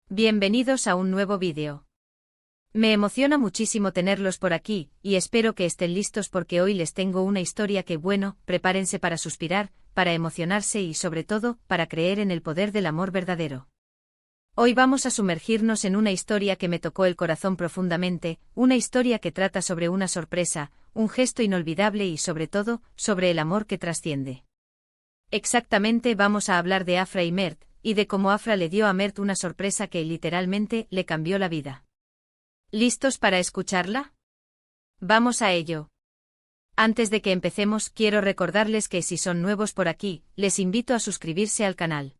Bienvenidos a un nuevo vídeo. Me emociona muchísimo tenerlos por aquí, y espero que estén listos porque hoy les tengo una historia que, bueno, prepárense para suspirar, para emocionarse y sobre todo, para creer en el poder del amor verdadero. Hoy vamos a sumergirnos en una historia que me tocó el corazón profundamente, una historia que trata sobre una sorpresa, un gesto inolvidable y sobre todo, sobre el amor que trasciende. Exactamente, vamos a hablar de Afra y Mert, y de cómo Afra le dio a Mert una sorpresa que literalmente le cambió la vida. ¿Listos para escucharla? Vamos a ello. Antes de que empecemos, quiero recordarles que si son nuevos por aquí, les invito a suscribirse al canal.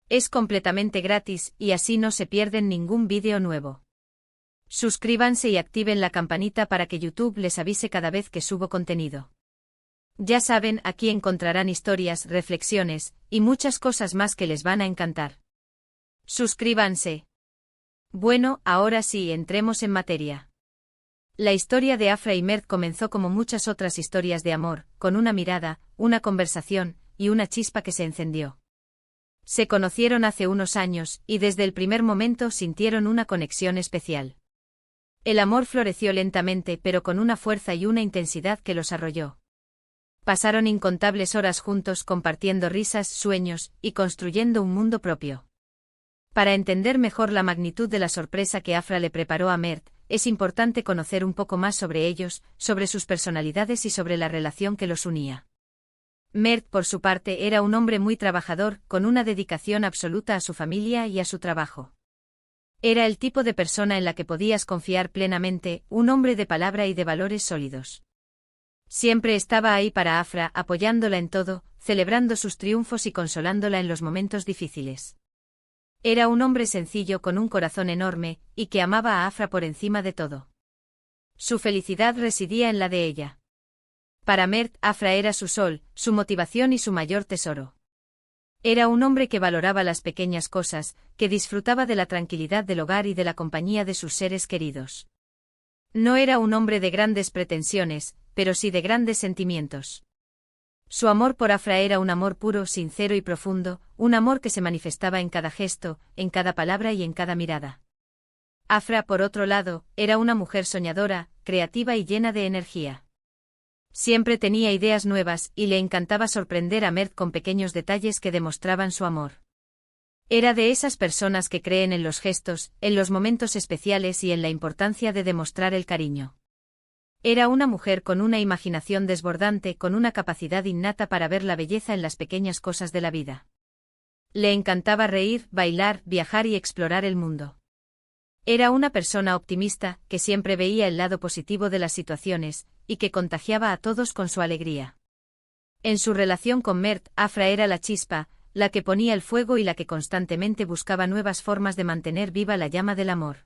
Es completamente gratis y así no se pierden ningún vídeo nuevo. Suscríbanse y activen la campanita para que YouTube les avise cada vez que subo contenido. Ya saben, aquí encontrarán historias, reflexiones, y muchas cosas más que les van a encantar. Suscríbanse. Bueno, ahora sí, entremos en materia. La historia de Afra y Mert comenzó como muchas otras historias de amor, con una mirada, una conversación, y una chispa que se encendió. Se conocieron hace unos años, y desde el primer momento sintieron una conexión especial. El amor floreció lentamente pero con una fuerza y una intensidad que los arrolló. Pasaron incontables horas juntos compartiendo risas, sueños, y construyendo un mundo propio. Para entender mejor la magnitud de la sorpresa que Afra le preparó a Mert, es importante conocer un poco más sobre ellos, sobre sus personalidades y sobre la relación que los unía. Mert, por su parte, era un hombre muy trabajador, con una dedicación absoluta a su familia y a su trabajo. Era el tipo de persona en la que podías confiar plenamente, un hombre de palabra y de valores sólidos. Siempre estaba ahí para Afra, apoyándola en todo, celebrando sus triunfos y consolándola en los momentos difíciles. Era un hombre sencillo con un corazón enorme, y que amaba a Afra por encima de todo. Su felicidad residía en la de ella. Para Mert, Afra era su sol, su motivación y su mayor tesoro. Era un hombre que valoraba las pequeñas cosas, que disfrutaba de la tranquilidad del hogar y de la compañía de sus seres queridos. No era un hombre de grandes pretensiones, pero sí de grandes sentimientos. Su amor por Afra era un amor puro, sincero y profundo, un amor que se manifestaba en cada gesto, en cada palabra y en cada mirada. Afra, por otro lado, era una mujer soñadora, creativa y llena de energía. Siempre tenía ideas nuevas y le encantaba sorprender a Mert con pequeños detalles que demostraban su amor. Era de esas personas que creen en los gestos, en los momentos especiales y en la importancia de demostrar el cariño. Era una mujer con una imaginación desbordante, con una capacidad innata para ver la belleza en las pequeñas cosas de la vida. Le encantaba reír, bailar, viajar y explorar el mundo. Era una persona optimista, que siempre veía el lado positivo de las situaciones, y que contagiaba a todos con su alegría. En su relación con Mert, Afra era la chispa, la que ponía el fuego y la que constantemente buscaba nuevas formas de mantener viva la llama del amor.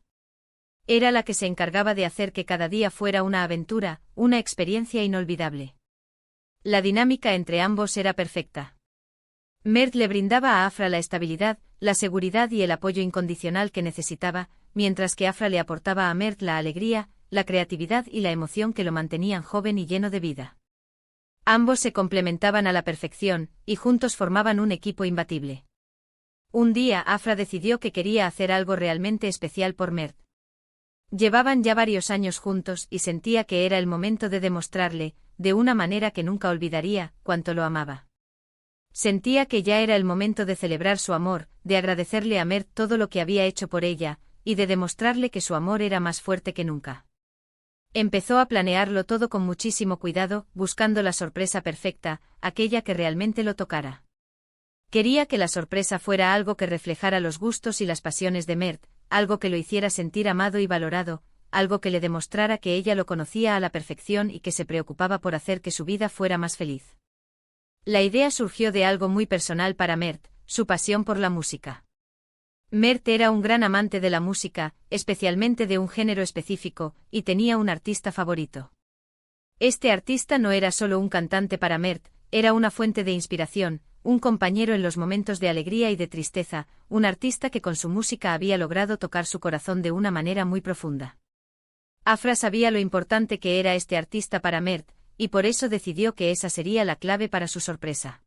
Era la que se encargaba de hacer que cada día fuera una aventura, una experiencia inolvidable. La dinámica entre ambos era perfecta. Mert le brindaba a Afra la estabilidad, la seguridad y el apoyo incondicional que necesitaba, mientras que Afra le aportaba a Mert la alegría, la creatividad y la emoción que lo mantenían joven y lleno de vida. Ambos se complementaban a la perfección, y juntos formaban un equipo imbatible. Un día Afra decidió que quería hacer algo realmente especial por Mert. Llevaban ya varios años juntos y sentía que era el momento de demostrarle, de una manera que nunca olvidaría, cuánto lo amaba. Sentía que ya era el momento de celebrar su amor, de agradecerle a Mert todo lo que había hecho por ella, y de demostrarle que su amor era más fuerte que nunca. Empezó a planearlo todo con muchísimo cuidado, buscando la sorpresa perfecta, aquella que realmente lo tocara. Quería que la sorpresa fuera algo que reflejara los gustos y las pasiones de Mert, algo que lo hiciera sentir amado y valorado, algo que le demostrara que ella lo conocía a la perfección y que se preocupaba por hacer que su vida fuera más feliz. La idea surgió de algo muy personal para Mert, su pasión por la música. Mert era un gran amante de la música, especialmente de un género específico, y tenía un artista favorito. Este artista no era solo un cantante para Mert, era una fuente de inspiración, un compañero en los momentos de alegría y de tristeza, un artista que con su música había logrado tocar su corazón de una manera muy profunda. Afra sabía lo importante que era este artista para Mert, y por eso decidió que esa sería la clave para su sorpresa.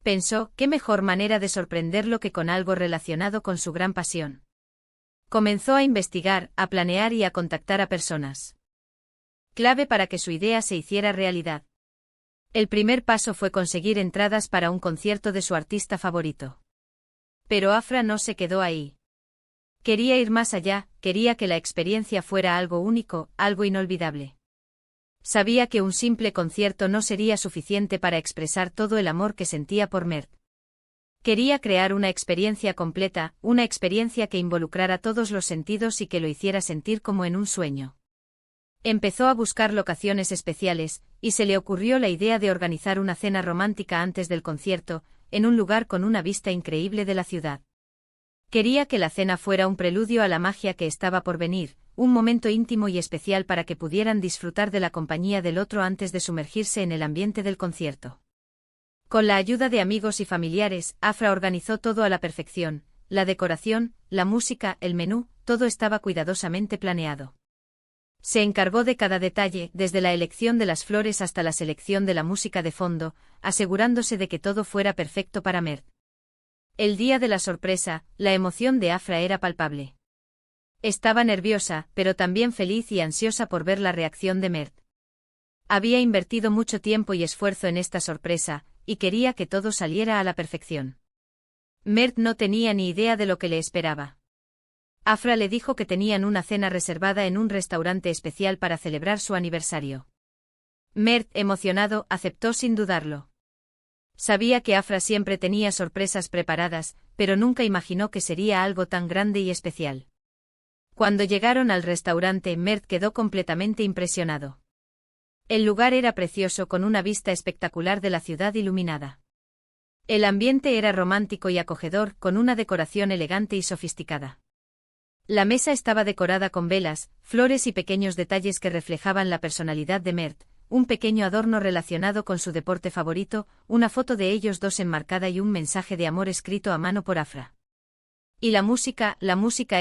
Pensó, qué mejor manera de sorprenderlo que con algo relacionado con su gran pasión. Comenzó a investigar, a planear y a contactar a personas clave para que su idea se hiciera realidad. El primer paso fue conseguir entradas para un concierto de su artista favorito. Pero Afra no se quedó ahí. Quería ir más allá, quería que la experiencia fuera algo único, algo inolvidable. Sabía que un simple concierto no sería suficiente para expresar todo el amor que sentía por Mert. Quería crear una experiencia completa, una experiencia que involucrara todos los sentidos y que lo hiciera sentir como en un sueño. Empezó a buscar locaciones especiales, y se le ocurrió la idea de organizar una cena romántica antes del concierto, en un lugar con una vista increíble de la ciudad. Quería que la cena fuera un preludio a la magia que estaba por venir, un momento íntimo y especial para que pudieran disfrutar de la compañía del otro antes de sumergirse en el ambiente del concierto. Con la ayuda de amigos y familiares, Afra organizó todo a la perfección, la decoración, la música, el menú, todo estaba cuidadosamente planeado. Se encargó de cada detalle, desde la elección de las flores hasta la selección de la música de fondo, asegurándose de que todo fuera perfecto para Mert. El día de la sorpresa, la emoción de Afra era palpable. Estaba nerviosa, pero también feliz y ansiosa por ver la reacción de Mert. Había invertido mucho tiempo y esfuerzo en esta sorpresa, y quería que todo saliera a la perfección. Mert no tenía ni idea de lo que le esperaba. Afra le dijo que tenían una cena reservada en un restaurante especial para celebrar su aniversario. Mert, emocionado, aceptó sin dudarlo. Sabía que Afra siempre tenía sorpresas preparadas, pero nunca imaginó que sería algo tan grande y especial. Cuando llegaron al restaurante, Mert quedó completamente impresionado. El lugar era precioso con una vista espectacular de la ciudad iluminada. El ambiente era romántico y acogedor, con una decoración elegante y sofisticada. La mesa estaba decorada con velas, flores y pequeños detalles que reflejaban la personalidad de Mert, un pequeño adorno relacionado con su deporte favorito, una foto de ellos dos enmarcada y un mensaje de amor escrito a mano por Afra. Y la música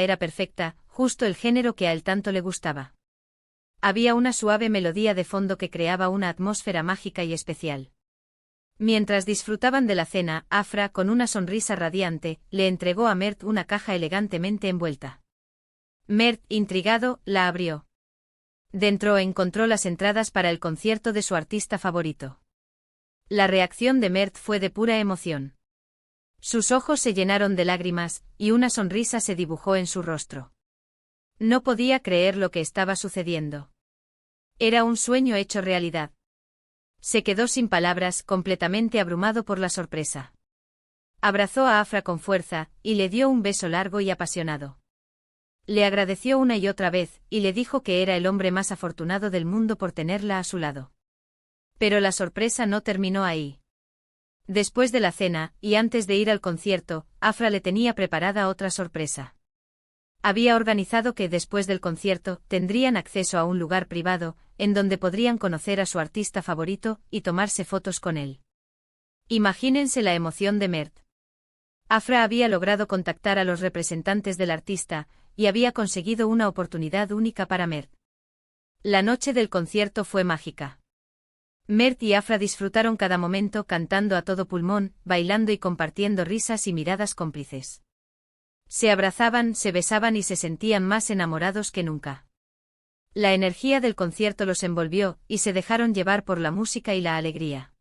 era perfecta, justo el género que a él tanto le gustaba. Había una suave melodía de fondo que creaba una atmósfera mágica y especial. Mientras disfrutaban de la cena, Afra, con una sonrisa radiante, le entregó a Mert una caja elegantemente envuelta. Mert, intrigado, la abrió. Dentro encontró las entradas para el concierto de su artista favorito. La reacción de Mert fue de pura emoción. Sus ojos se llenaron de lágrimas, y una sonrisa se dibujó en su rostro. No podía creer lo que estaba sucediendo. Era un sueño hecho realidad. Se quedó sin palabras, completamente abrumado por la sorpresa. Abrazó a Afra con fuerza, y le dio un beso largo y apasionado. Le agradeció una y otra vez, y le dijo que era el hombre más afortunado del mundo por tenerla a su lado. Pero la sorpresa no terminó ahí. Después de la cena, y antes de ir al concierto, Afra le tenía preparada otra sorpresa. Había organizado que después del concierto, tendrían acceso a un lugar privado, en donde podrían conocer a su artista favorito, y tomarse fotos con él. Imagínense la emoción de Mert. Afra había logrado contactar a los representantes del artista, y había conseguido una oportunidad única para Mert. La noche del concierto fue mágica. Mert y Afra disfrutaron cada momento cantando a todo pulmón, bailando y compartiendo risas y miradas cómplices. Se abrazaban, se besaban y se sentían más enamorados que nunca. La energía del concierto los envolvió, y se dejaron llevar por la música y la alegría.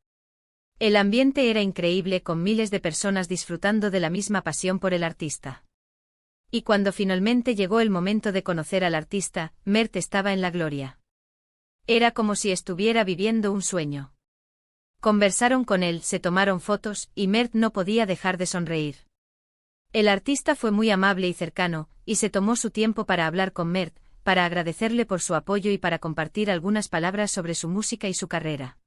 El ambiente era increíble, con miles de personas disfrutando de la misma pasión por el artista. Y cuando finalmente llegó el momento de conocer al artista, Mert estaba en la gloria. Era como si estuviera viviendo un sueño. Conversaron con él, se tomaron fotos, y Mert no podía dejar de sonreír. El artista fue muy amable y cercano, y se tomó su tiempo para hablar con Mert, para agradecerle por su apoyo y para compartir algunas palabras sobre su música y su carrera.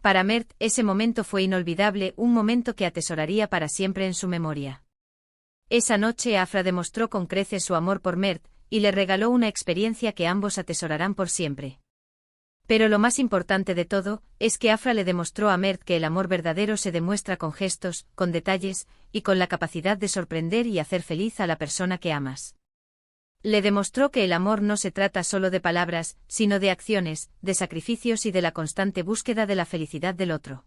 Para Mert, ese momento fue inolvidable, un momento que atesoraría para siempre en su memoria. Esa noche Afra demostró con creces su amor por Mert, y le regaló una experiencia que ambos atesorarán por siempre. Pero lo más importante de todo, es que Afra le demostró a Mert que el amor verdadero se demuestra con gestos, con detalles, y con la capacidad de sorprender y hacer feliz a la persona que amas. Le demostró que el amor no se trata solo de palabras, sino de acciones, de sacrificios y de la constante búsqueda de la felicidad del otro.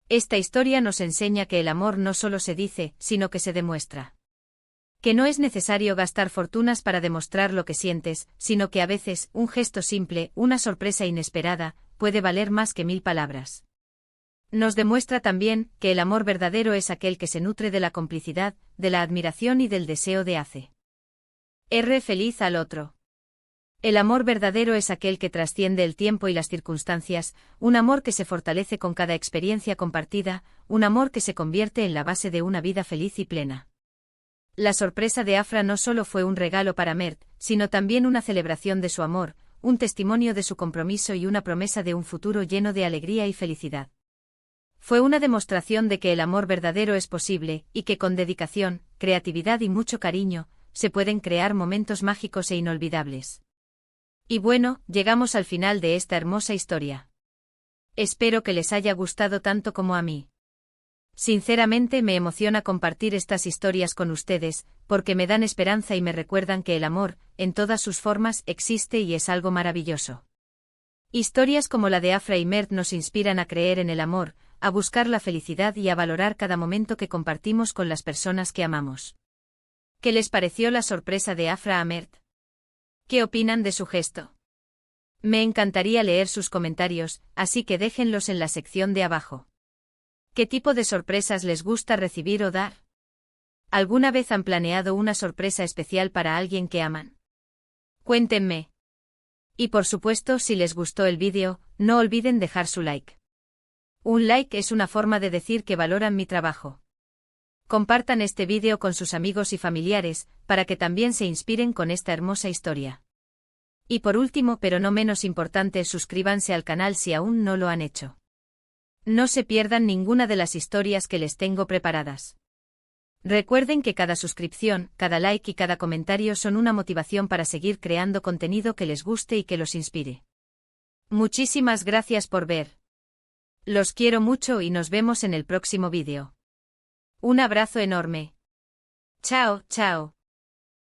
Esta historia nos enseña que el amor no solo se dice, sino que se demuestra. Que no es necesario gastar fortunas para demostrar lo que sientes, sino que a veces, un gesto simple, una sorpresa inesperada, puede valer más que 1000 palabras. Nos demuestra también que el amor verdadero es aquel que se nutre de la complicidad, de la admiración y del deseo de hacer feliz al otro. El amor verdadero es aquel que trasciende el tiempo y las circunstancias, un amor que se fortalece con cada experiencia compartida, un amor que se convierte en la base de una vida feliz y plena. La sorpresa de Afra no solo fue un regalo para Mert, sino también una celebración de su amor, un testimonio de su compromiso y una promesa de un futuro lleno de alegría y felicidad. Fue una demostración de que el amor verdadero es posible, y que con dedicación, creatividad y mucho cariño, se pueden crear momentos mágicos e inolvidables. Y bueno, llegamos al final de esta hermosa historia. Espero que les haya gustado tanto como a mí. Sinceramente me emociona compartir estas historias con ustedes, porque me dan esperanza y me recuerdan que el amor, en todas sus formas, existe y es algo maravilloso. Historias como la de Afra y Mert nos inspiran a creer en el amor, a buscar la felicidad y a valorar cada momento que compartimos con las personas que amamos. ¿Qué les pareció la sorpresa de Afra a Mert? ¿Qué opinan de su gesto? Me encantaría leer sus comentarios, así que déjenlos en la sección de abajo. ¿Qué tipo de sorpresas les gusta recibir o dar? ¿Alguna vez han planeado una sorpresa especial para alguien que aman? Cuéntenme. Y por supuesto, si les gustó el vídeo, no olviden dejar su like. Un like es una forma de decir que valoran mi trabajo. Compartan este vídeo con sus amigos y familiares, para que también se inspiren con esta hermosa historia. Y por último, pero no menos importante, suscríbanse al canal si aún no lo han hecho. No se pierdan ninguna de las historias que les tengo preparadas. Recuerden que cada suscripción, cada like y cada comentario son una motivación para seguir creando contenido que les guste y que los inspire. Muchísimas gracias por ver. Los quiero mucho y nos vemos en el próximo vídeo. Un abrazo enorme. Chao, chao.